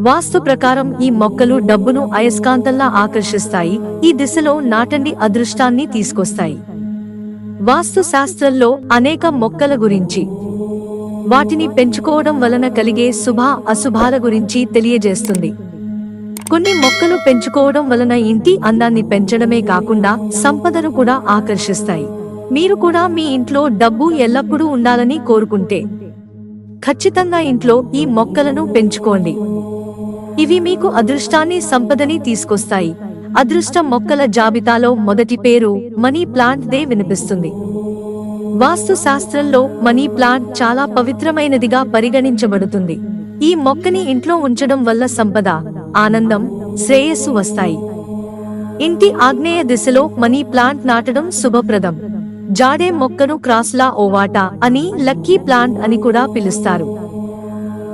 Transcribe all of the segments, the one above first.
వాస్తు ప్రకారం ఈ మొక్కలు డబ్బును అయస్కాంతంలా ఆకర్షిస్తాయి. ఈ దిశలో నాటండి, అదృష్టాన్ని తీసుకొస్తాయి. వాస్తు శాస్త్రంలో అనేక మొక్కల గురించి, వాటిని పెంచుకోవడం వలన కలిగే శుభ అశుభాల గురించి తెలియజేస్తుంది. కొన్ని మొక్కలు పెంచుకోవడం వలన ఇంటి అందాన్ని పెంచడమే కాకుండా సంపదను కూడా ఆకర్షిస్తాయి. మీరు కూడా మీ ఇంట్లో డబ్బు ఎల్లప్పుడూ ఉండాలని కోరుకుంటే ఖచ్చితంగా ఇంట్లో ఈ మొక్కలను పెంచుకోండి. ఇవి మీకు అదృష్టాన్ని, సంపదని తీసుకొస్తాయి. అదృష్ట మొక్కల జాబితాలో మొదటి పేరు మనీ ప్లాంట్ దే వినిపిస్తుంది. వాస్తు శాస్త్రంలో మనీ ప్లాంట్ చాలా పవిత్రమైనదిగా పరిగణించబడుతుంది. ఈ మొక్కని ఇంట్లో ఉంచడం వల్ల సంపద, ఆనందం, శ్రేయస్సు వస్తాయి. ఇంటి ఆగ్నేయ దిశలో మనీ ప్లాంట్ నాటడం శుభప్రదం. జాడే మొక్కను క్రాస్లా ఓవాటా అని, లక్కీ ప్లాంట్ అని కూడా పిలుస్తారు.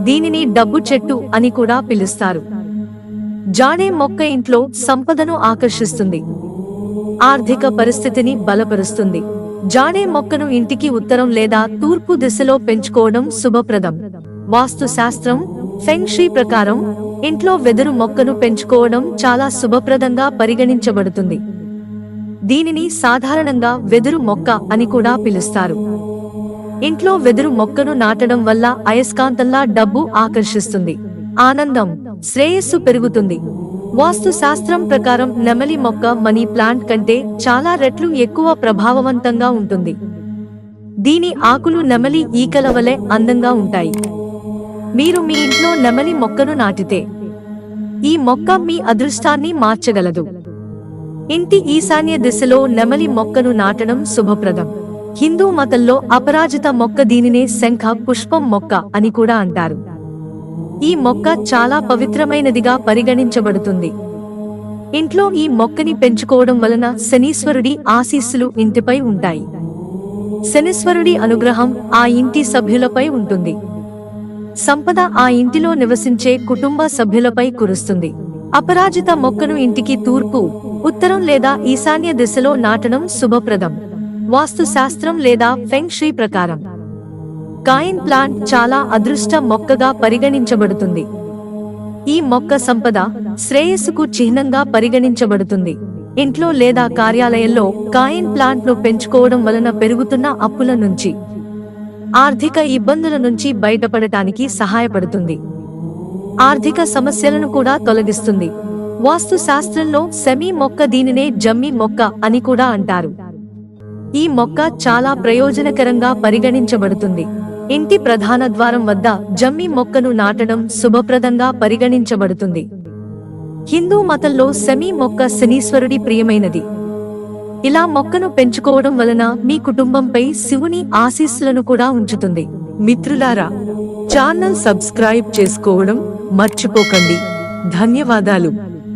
దీనిని డబ్బు చెట్టు అని కూడా పిలుస్తారు. జాడే మొక్క ఇంట్లో సంపదను ఆకర్షిస్తుంది, ఆర్థిక పరిస్థితిని బలపరుస్తుంది. జాడే మొక్కను ఇంటికి ఉత్తరం లేదా తూర్పు దిశలో పెంచుకోవడం శుభప్రదం. వాస్తు శాస్త్రం ఫెంగ్ షీ ప్రకారం ఇంట్లో వెదురు మొక్కను పెంచుకోవడం చాలా శుభప్రదంగా పరిగణించబడుతుంది. దీనిని సాధారణంగా వెదురు మొక్క అని కూడా పిలుస్తారు. ఇంట్లో వెదురు మొక్కను నాటడం వల్ల అయస్కాంతంలా డబ్బు ఆకర్షిస్తుంది, ఆనందం, శ్రేయస్సు పెరుగుతుంది. వాస్తు శాస్త్రం ప్రకారం నెమలి మొక్క మనీ ప్లాంట్ కంటే చాలా రెట్లు ఎక్కువ ప్రభావవంతంగా ఉంటుంది. దీని ఆకులు నెమలి ఈకల వలె అందంగా ఉంటాయి. మీరు మీ ఇంట్లో నెమలి మొక్కను నాటితే ఈ మొక్క మీ అదృష్టాన్ని మార్చగలదు. ఇంటి ఈశాన్య దిశలో నెమలి మొక్కను నాటడం శుభప్రదం. హిందూ మతంలో అపరాజిత మొక్క, దీనినే శంఖ పుష్పం మొక్క అని కూడా అంటారు. ఈ మొక్క చాలా పవిత్రమైనదిగా పరిగణించబడుతుంది. ఇంట్లో ఈ మొక్కని పెంచుకోవడం వలన శనీశ్వరుడి ఆశీస్సులు ఇంటిపై ఉంటాయి. శనీశ్వరుడి అనుగ్రహం ఆ ఇంటి సభ్యులపై ఉంటుంది. సంపద ఆ ఇంటిలో నివసించే కుటుంబ సభ్యులపై కురుస్తుంది. అపరాజిత మొక్కను ఇంటికి తూర్పు, ఉత్తరం లేదా ఈశాన్య దిశలో నాటడం శుభప్రదం. వాస్తు శాస్త్రం లేదా ఫెంగ్ షీ ప్రకారం కాయిన్ ప్లాంట్ చాలా అదృష్ట మొక్కగా పరిగణించబడుతుంది. ఈ మొక్క సంపద, శ్రేయస్సుకు చిహ్నంగా పరిగణించబడుతుంది. ఇంట్లో లేదా కార్యాలయంలో కాయిన్ ప్లాంట్ ను పెంచుకోవడం వలన పెరుగుతున్న అప్పుల నుంచి, ఆర్థిక ఇబ్బందుల నుంచి బయటపడటానికి సహాయపడుతుంది. ఆర్థిక సమస్యలను కూడా తొలగిస్తుంది. వాస్తు శాస్త్రంలో సెమీ మొక్క, దీనినే జమ్మి మొక్క అని కూడా అంటారు. ఈ మొక్క చాలా ప్రయోజనకరంగా పరిగణించబడుతుంది. ఇంటి ప్రధాన ద్వారం వద్ద జమ్మి మొక్కను నాటడం శుభప్రదంగా పరిగణించబడుతుంది. హిందూ మతంలో సెమీ మొక్క శనీశ్వరుడి ప్రియమైనది. ఇలా మొక్కను పెంచుకోవడం వలన మీ కుటుంబంపై శివుని ఆశీస్సులను కూడా ఉంచుతుంది. మిత్రులారా, ఛానల్ సబ్స్క్రైబ్ చేసుకోవడం మర్చిపోకండి. ధన్యవాదాలు.